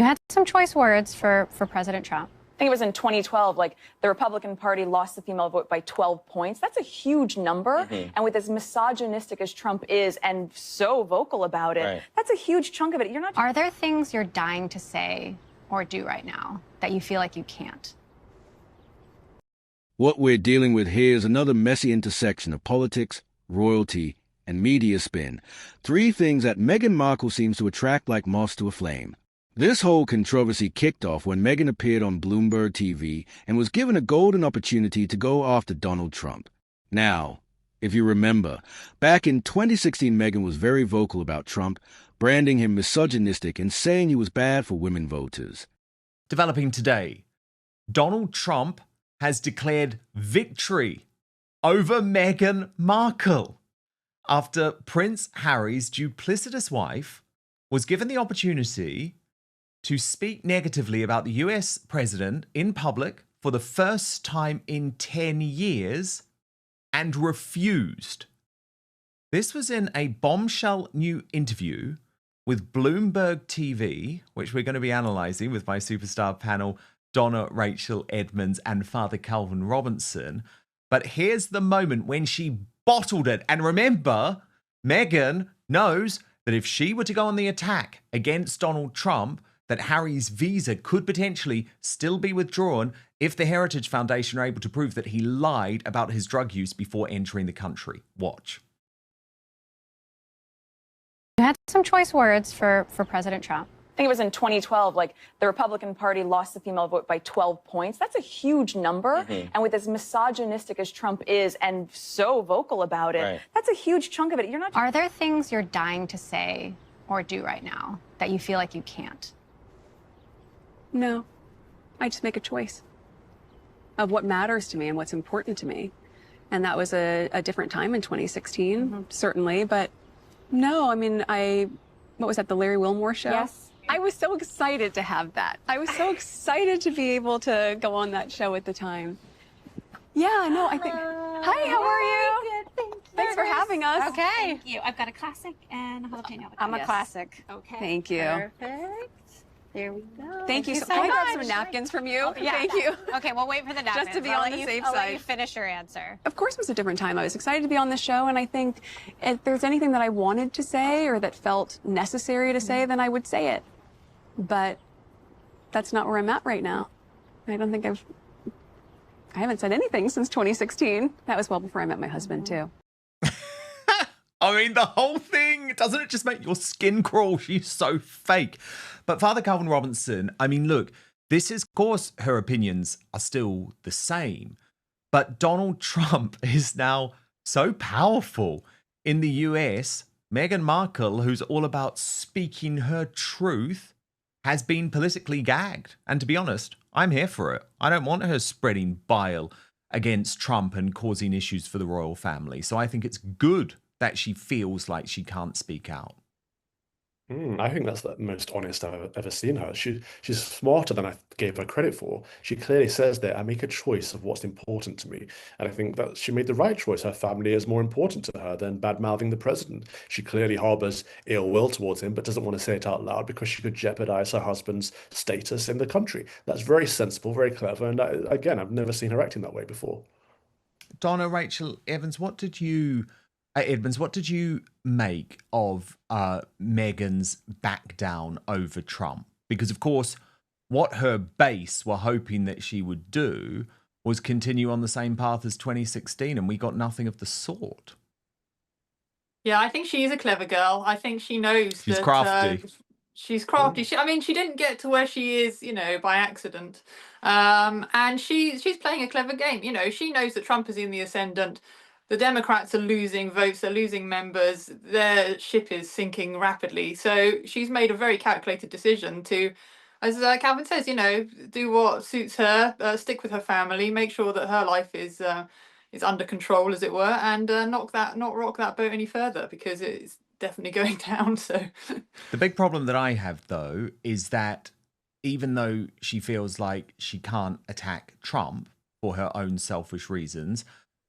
You had some choice words for President Trump. I think it was in 2012, like the Republican Party lost the female vote by 12 points. That's a huge number. And with as misogynistic as Trump is and so vocal about it, that's a huge chunk of it. You're not. Are there things you're dying to say or do right now that you feel like you can't? What we're dealing with here is another messy intersection of politics, royalty, and media spin. Three things that Meghan Markle seems to attract like moths to a flame. This whole controversy kicked off when Meghan appeared on Bloomberg TV and was given a golden opportunity to go after Donald Trump. Now, if you remember, back in 2016, Meghan was very vocal about Trump, branding him misogynistic and saying he was bad for women voters. Developing today, Donald Trump has declared victory over Meghan Markle after Prince Harry's duplicitous wife was given the opportunity to speak negatively about the US president in public for the first time in 10 years and refused. This was in a bombshell new interview with Bloomberg TV, which we're going to be analysing with my superstar panel, Donna Rachel Edmonds and Father Calvin Robinson. But here's the moment when she bottled it. And remember, Meghan knows that if she were to go on the attack against Donald Trump, that Harry's visa could potentially still be withdrawn if the Heritage Foundation are able to prove that he lied about his drug use before entering the country. Watch. You had some choice words for President Trump. I think it was in 2012, like the Republican Party lost the female vote by 12 points. That's a huge number. And with as misogynistic as Trump is and so vocal about it, that's a huge chunk of it. You're not. Are there things you're dying to say or do right now that you feel like you can't? No, I just make a choice of what matters to me and what's important to me. And that was a different time in 2016, certainly. But no, I mean, what was that, the Larry Wilmore show? Yes. I was so excited to have that. I was so excited to be able to go on that show at the time. Yeah, no, I think. Hi, how are you? Good, thank you. Thanks for having us. Okay. Thank you. I've got a classic and a jalapeno. I'm a classic. Okay. Thank you. Perfect. There we go. Thank you. so Can I grab much. some napkins from you? Yeah. Thank you. Okay, we'll wait for the napkins. Just to be I'll on let the you- safe I'll let side. you finish your answer. Of course it was a different time. I was excited to be on the show, and I think if there's anything that I wanted to say or that felt necessary to say, then I would say it. But that's not where I'm at right now. I don't think I haven't said anything since 2016. That was well before I met my husband, too. I mean, the whole thing, doesn't it just make your skin crawl? She's so fake. But Father Calvin Robinson, I mean, look, this is, of course, her opinions are still the same. But Donald Trump is now so powerful in the US. Meghan Markle, who's all about speaking her truth, has been politically gagged. And to be honest, I'm here for it. I don't want her spreading bile against Trump and causing issues for the royal family. So I think it's good that she feels like she can't speak out. I think that's the most honest I've ever seen her. She's smarter than I gave her credit for. She clearly says that I make a choice of what's important to me. And I think that she made the right choice. Her family is more important to her than bad-mouthing the president. She clearly harbors ill will towards him, but doesn't want to say it out loud because she could jeopardize her husband's status in the country. That's very sensible, very clever. And again, I've never seen her acting that way before. Donna Rachel Evans, what did you make of Meghan's back down over Trump? Because, of course, what her base were hoping that she would do was continue on the same path as 2016, and we got nothing of the sort. Yeah, I think she is a clever girl. I think she knows She's that crafty. she's crafty. I mean, she didn't get to where she is, by accident. And she's playing a clever game. She knows that Trump is in the ascendant. The Democrats are losing votes, they're losing members, their ship is sinking rapidly. So she's made a very calculated decision to, as Calvin says, do what suits her, stick with her family, make sure that her life is under control, as it were, and not rock that boat any further, because it's definitely going down. So The big problem that I have, though, is that even though she feels like she can't attack Trump for her own selfish reasons,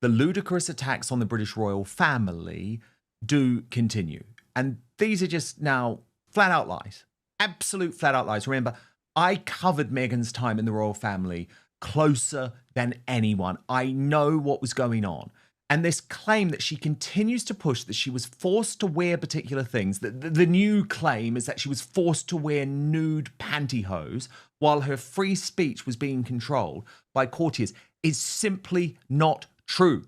the ludicrous attacks on the British royal family do continue. And these are just now flat out lies. Absolute flat out lies. Remember, I covered Meghan's time in the royal family closer than anyone. I know what was going on. And this claim that she continues to push that she was forced to wear particular things, the new claim is that she was forced to wear nude pantyhose while her free speech was being controlled by courtiers, is simply not true.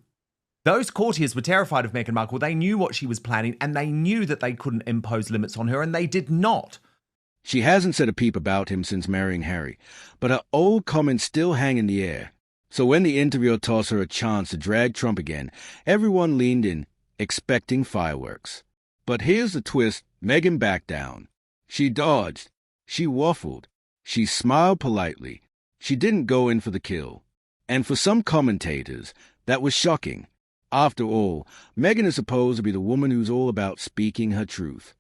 Those courtiers were terrified of Meghan Markle. They knew what she was planning, and they knew that they couldn't impose limits on her, and they did not. She hasn't said a peep about him since marrying Harry, but her old comments still hang in the air. So when the interviewer tossed her a chance to drag Trump again, everyone leaned in, expecting fireworks. But here's the twist: Meghan backed down. She dodged. She waffled. She smiled politely. She didn't go in for the kill. And for some commentators, that was shocking. After all, Meghan is supposed to be the woman who's all about speaking her truth.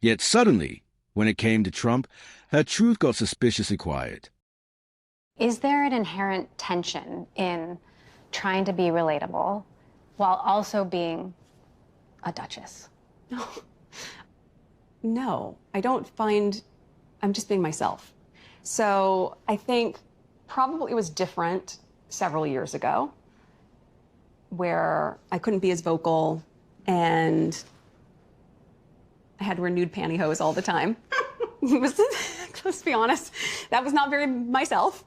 Yet suddenly, when it came to Trump, her truth got suspiciously quiet. Is there an inherent tension in trying to be relatable while also being a duchess? No, I don't find, I'm just being myself. So I think probably it was different several years ago where I couldn't be as vocal and I had to wear nude pantyhose all the time. Let's be honest, that was not very myself.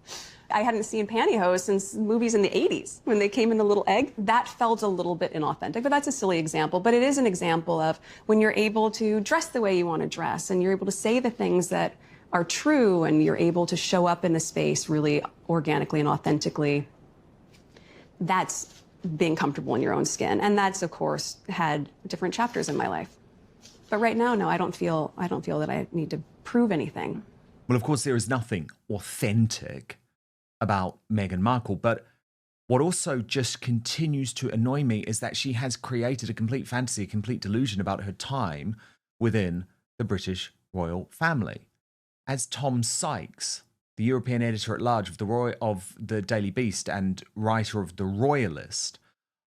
I hadn't seen pantyhose since movies in the 80s when they came in the little egg. That felt a little bit inauthentic, but that's a silly example. But it is an example of when you're able to dress the way you want to dress and you're able to say the things that are true and you're able to show up in the space really organically and authentically. That's being comfortable in your own skin. And that's, of course, had different chapters in my life. But right now, no, I don't feel that I need to prove anything. Well, of course, there is nothing authentic about Meghan Markle, but what also just continues to annoy me is that she has created a complete fantasy, a complete delusion about her time within the British royal family. As Tom Sykes, the European editor-at-large of the Daily Beast and writer of The Royalist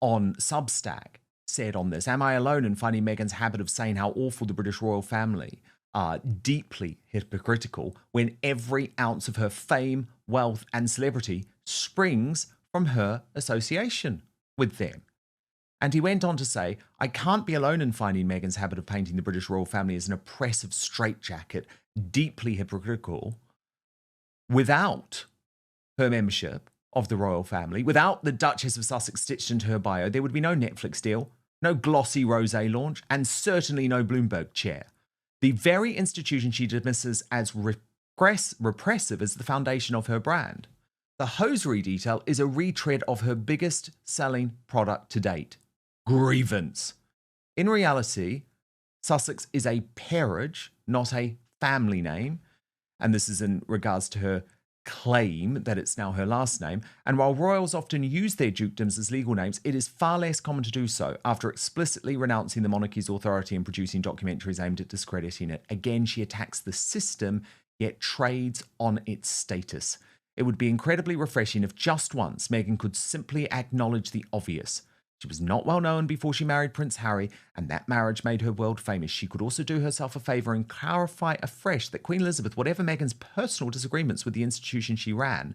on Substack, said on this, am I alone in finding Meghan's habit of saying how awful the British royal family are deeply hypocritical when every ounce of her fame, wealth and celebrity springs from her association with them? And he went on to say, I can't be alone in finding Meghan's habit of painting the British royal family as an oppressive straitjacket, deeply hypocritical. Without her membership of the royal family, without the Duchess of Sussex stitched into her bio, there would be no Netflix deal, no glossy rosé launch, and certainly no Bloomberg chair. The very institution she dismisses as repressive is the foundation of her brand. The hosiery detail is a retread of her biggest selling product to date, grievance. In reality, Sussex is a peerage, not a family name, and this is in regards to her claim that it's now her last name. And while royals often use their dukedoms as legal names, it is far less common to do so after explicitly renouncing the monarchy's authority and producing documentaries aimed at discrediting it. Again, she attacks the system, yet trades on its status. It would be incredibly refreshing if just once Meghan could simply acknowledge the obvious. She was not well known before she married Prince Harry, and that marriage made her world famous. She could also do herself a favour and clarify afresh that Queen Elizabeth, whatever Meghan's personal disagreements with the institution she ran,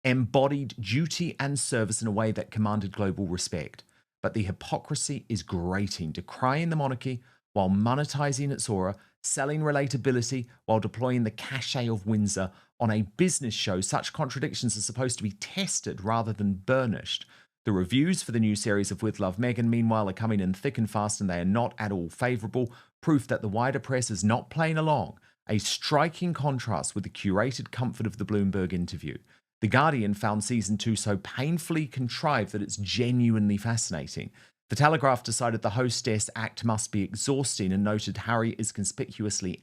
embodied duty and service in a way that commanded global respect. But the hypocrisy is grating, decrying the monarchy while monetising its aura, selling relatability while deploying the cachet of Windsor on a business show. Such contradictions are supposed to be tested rather than burnished. The reviews for the new series of With Love Meghan, meanwhile, are coming in thick and fast, and they are not at all favourable. Proof that the wider press is not playing along. A striking contrast with the curated comfort of the Bloomberg interview. The Guardian found season 2 so painfully contrived that it's genuinely fascinating. The Telegraph decided the hostess act must be exhausting and noted Harry is conspicuously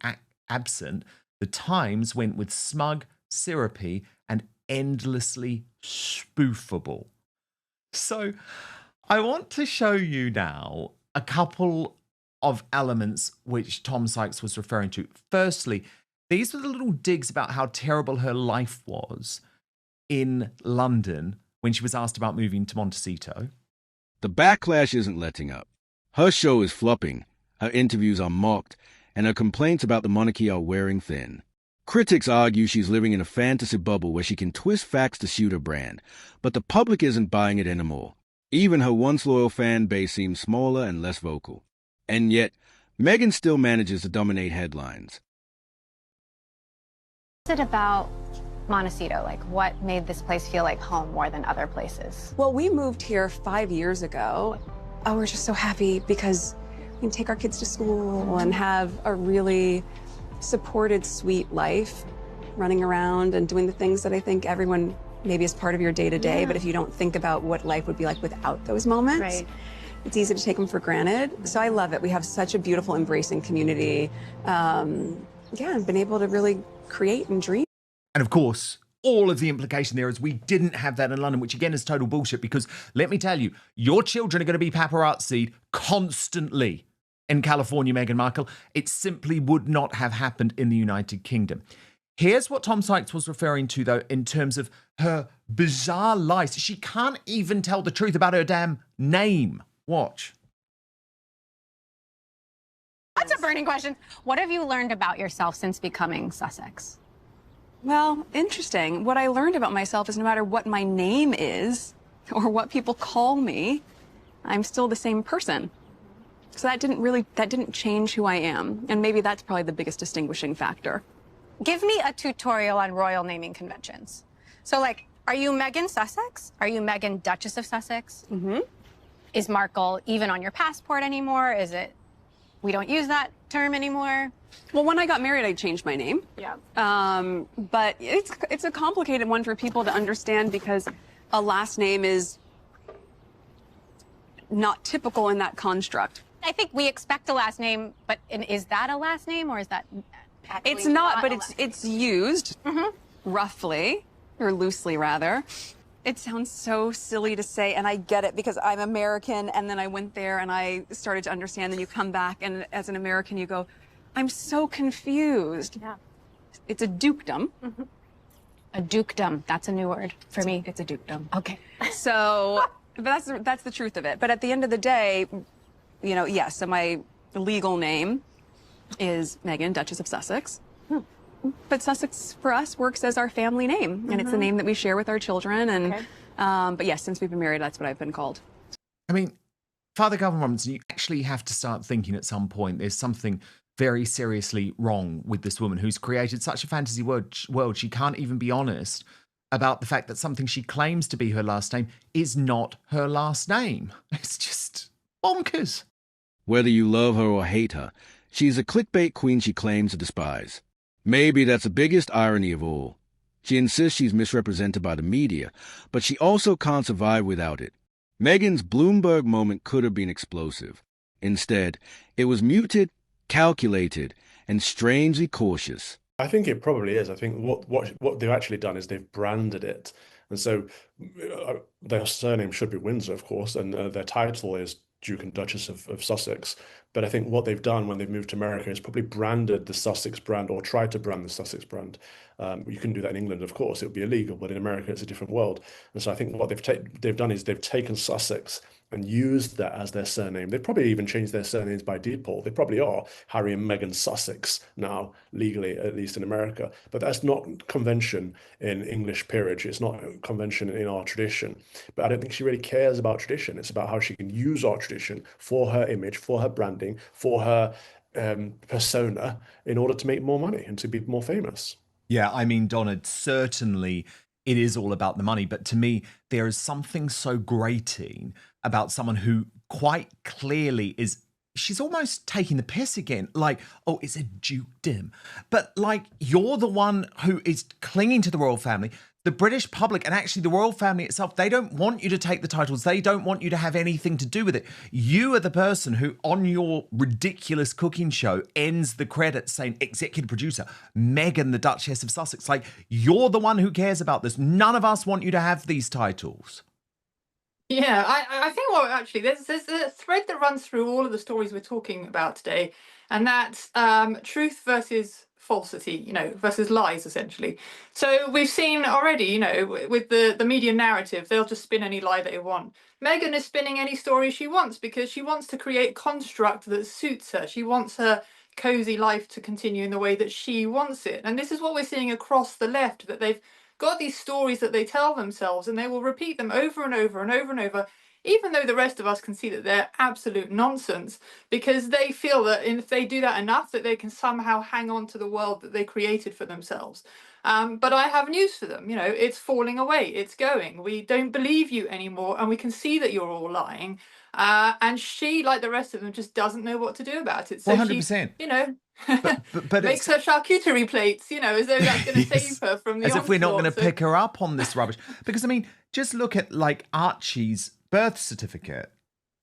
absent. The Times went with smug, syrupy, and endlessly spoofable. So I want to show you now a couple of elements which Tom Sykes was referring to. Firstly, these were the little digs about how terrible her life was in London when she was asked about moving to Montecito. The backlash isn't letting up. Her show is flopping, her interviews are mocked, and her complaints about the monarchy are wearing thin. Critics argue she's living in a fantasy bubble where she can twist facts to suit her brand, but the public isn't buying it anymore. Even her once loyal fan base seems smaller and less vocal. And yet, Meghan still manages to dominate headlines. What's it about Montecito? Like, what made this place feel like home more than other places? Well, we moved here 5 years ago. Oh, we're just so happy because we can take our kids to school and have a really supported, sweet life, running around and doing the things that I think everyone maybe is part of your day-to-day, Yeah. but if you don't think about what life would be like without those moments, Right. it's easy to take them for granted. So I love it. We have such a beautiful, embracing community. Yeah, and been able to really create and dream. And of course, all of the implication there is we didn't have that in London, which again is total bullshit, because let me tell you, your children are going to be paparazzi'd constantly in California, Meghan Markle. It simply would not have happened in the United Kingdom. Here's what Tom Sykes was referring to, though, in terms of her bizarre lies. She can't even tell the truth about her damn name. Watch. That's a burning question. What have you learned about yourself since becoming Sussex? Well, interesting. What I learned about myself is no matter what my name is or what people call me, I'm still the same person. So that didn't change who I am. And maybe that's probably the biggest distinguishing factor. Give me a tutorial on royal naming conventions. So, like, are you Meghan Sussex? Are you Meghan Duchess of Sussex? Mm-hmm. Is Markle even on your passport anymore? Is it, we don't use that term anymore? Well, when I got married, I changed my name. Yeah. But it's a complicated one for people to understand because a last name is not typical in that construct. I think we expect a last name, but is that a last name or is that actually It's not, but a last it's used roughly, or loosely rather. It sounds so silly to say, and I get it because I'm American, and then I went there and I started to understand, and you come back, and as an American you go, I'm so confused. Yeah. It's a dukedom. A dukedom. That's a new word for me. It's a dukedom. Okay. So, but that's the truth of it. But at the end of the day, you know, yes, so my legal name is Meghan, Duchess of Sussex. But Sussex, for us, works as our family name, and it's the name that we share with our children. And but yes, since we've been married, that's what I've been called. I mean, Father Calvin Robinson, you actually have to start thinking at some point there's something very seriously wrong with this woman who's created such a fantasy world. She can't even be honest about the fact that something she claims to be her last name is not her last name. It's just bonkers. Whether you love her or hate her, she's a clickbait queen she claims to despise. Maybe that's the biggest irony of all. She insists she's misrepresented by the media, but she also can't survive without it. Meghan's Bloomberg moment could have been explosive. Instead, it was muted, calculated, and strangely cautious. I think it probably is. I think what they've actually done is they've branded it. And so their surname should be Windsor, of course, and their title is Duke and Duchess of Sussex. But I think what they've done when they've moved to America is probably branded the Sussex brand or tried to brand the Sussex brand. You can do that in England, of course. It would be illegal, but in America, it's a different world. And so I think what they've done is they've taken Sussex and used that as their surname. They've probably even changed their surnames by default. They probably are Harry and Meghan Sussex now, legally, at least in America. But that's not convention in English peerage. It's not convention in our tradition. But I don't think she really cares about tradition. It's about how she can use our tradition for her image, for her branding, for her persona in order to make more money and to be more famous. Yeah, I mean, Donna, certainly it is all about the money. But to me, there is something so grating about someone who quite clearly she's almost taking the piss again. Like, oh, it's a dukedom. But like, you're the one who is clinging to the royal family. The British public and actually the royal family itself, they don't want you to take the titles. They don't want you to have anything to do with it. You are the person who, on your ridiculous cooking show, ends the credits saying executive producer, Meghan, the Duchess of Sussex. Like, you're the one who cares about this. None of us want you to have these titles. Yeah, I think actually there's a thread that runs through all of the stories we're talking about today, and that's truth versus falsity, versus lies, essentially. So we've seen already, with the media narrative, they'll just spin any lie that they want. Meghan is spinning any story she wants because she wants to create construct that suits her. She wants her cozy life to continue in the way that she wants it. And this is what we're seeing across the left, that they've got these stories that they tell themselves and they will repeat them over and over and over and over, even though the rest of us can see that they're absolute nonsense, because they feel that if they do that enough, that they can somehow hang on to the world that they created for themselves. But I have news for them. It's falling away. It's going. We don't believe you anymore, and we can see that you're all lying. And she, like the rest of them, just doesn't know what to do about it. So 100%. But makes her charcuterie plates, as though that's going to save her from the as if we're not going to onslaught. pick her up on this rubbish. Because, I mean, just look at, like, Archie's birth certificate,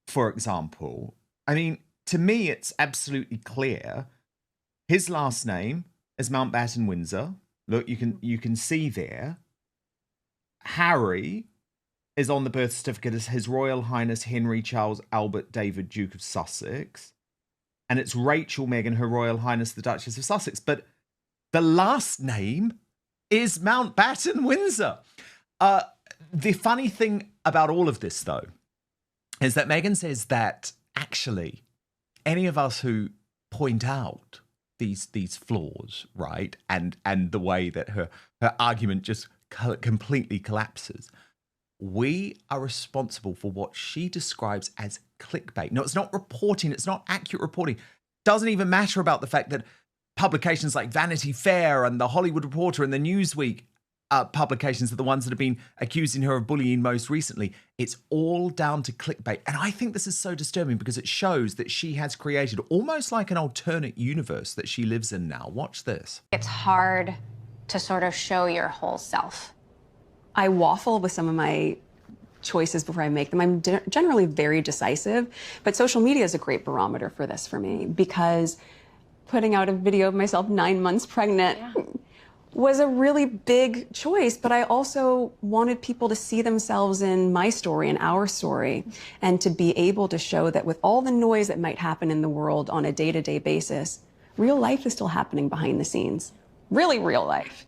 for example. I mean, to me, it's absolutely clear. His last name is Mountbatten Windsor. Look, you can see there. Harry is on the birth certificate as His Royal Highness Henry Charles Albert David Duke of Sussex. And it's Rachel Meghan, Her Royal Highness the Duchess of Sussex. But the last name is Mountbatten Windsor. The funny thing about all of this, though, is that Meghan says that actually any of us who point out these flaws, right, and the way that her argument just completely collapses, we are responsible for what she describes as clickbait. No, it's not reporting. It's not accurate reporting. Doesn't even matter about the fact that publications like Vanity Fair and The Hollywood Reporter and the Newsweek publications are the ones that have been accusing her of bullying most recently. It's all down to clickbait. And I think this is so disturbing because it shows that she has created almost like an alternate universe that she lives in now. Watch this. It's hard to sort of show your whole self. I waffle with some of my choices before I make them. I'm generally very decisive, but social media is a great barometer for this for me, because putting out a video of myself 9 months pregnant was a really big choice, but I also wanted people to see themselves in my story and our story, and to be able to show that with all the noise that might happen in the world on a day-to-day basis, real life is still happening behind the scenes. Really real life.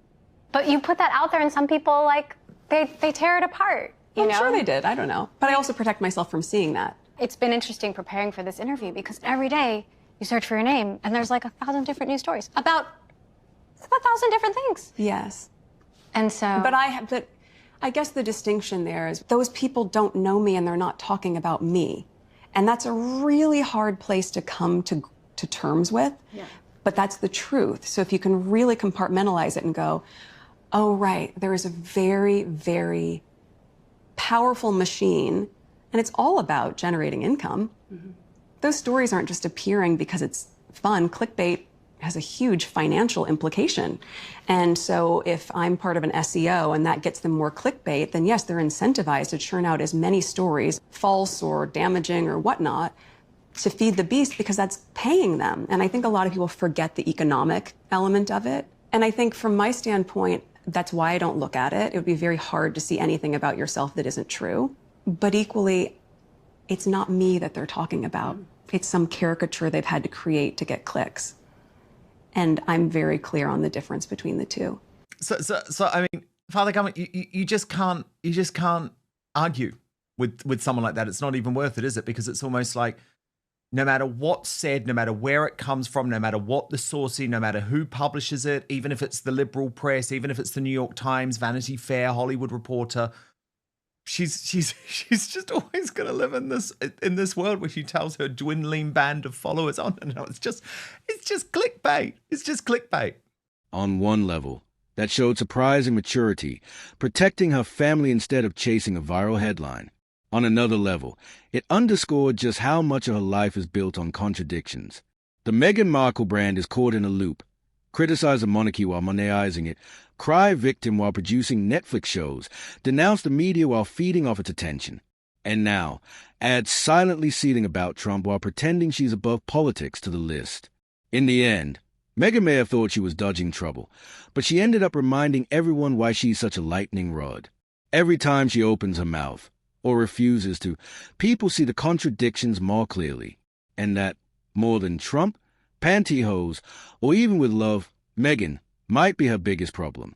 But you put that out there and some people, like, they tear it apart, you know? I'm sure they did, I don't know. But I also protect myself from seeing that. It's been interesting preparing for this interview because every day you search for your name and there's like 1,000 different news stories about 1,000 different things. Yes. And so... But I guess the distinction there is those people don't know me and they're not talking about me. And that's a really hard place to come to terms with. Yeah. But that's the truth. So if you can really compartmentalize it and go, oh, right, there is a very, very powerful machine, and it's all about generating income. Mm-hmm. Those stories aren't just appearing because it's fun. Clickbait has a huge financial implication. And so if I'm part of an SEO and that gets them more clickbait, then yes, they're incentivized to churn out as many stories, false or damaging or whatnot, to feed the beast, because that's paying them. And I think a lot of people forget the economic element of it. And I think from my standpoint, that's why I don't look at it. It would be very hard to see anything about yourself that isn't true. But equally, it's not me that they're talking about. It's some caricature they've had to create to get clicks. And I'm very clear on the difference between the two. So I mean, Father Government, you just can't argue with someone like that. It's not even worth it, is it? Because it's almost like no matter what's said, no matter where it comes from, no matter what the source is, no matter who publishes it, even if it's the liberal press, even if it's the New York Times, Vanity Fair, Hollywood Reporter, she's just always going to live in this world where she tells her dwindling band of followers on. No, it's just clickbait. It's just clickbait. On one level, that showed surprising maturity, protecting her family instead of chasing a viral headline. On another level, it underscored just how much of her life is built on contradictions. The Meghan Markle brand is caught in a loop. Criticize the monarchy while monetising it, cry victim while producing Netflix shows, denounce the media while feeding off its attention. And now, add silently seething about Trump while pretending she's above politics to the list. In the end, Meghan may have thought she was dodging trouble, but she ended up reminding everyone why she's such a lightning rod. Every time she opens her mouth, or refuses to, people see the contradictions more clearly, and that, more than Trump, pantyhose, or even with love, Meghan might be her biggest problem.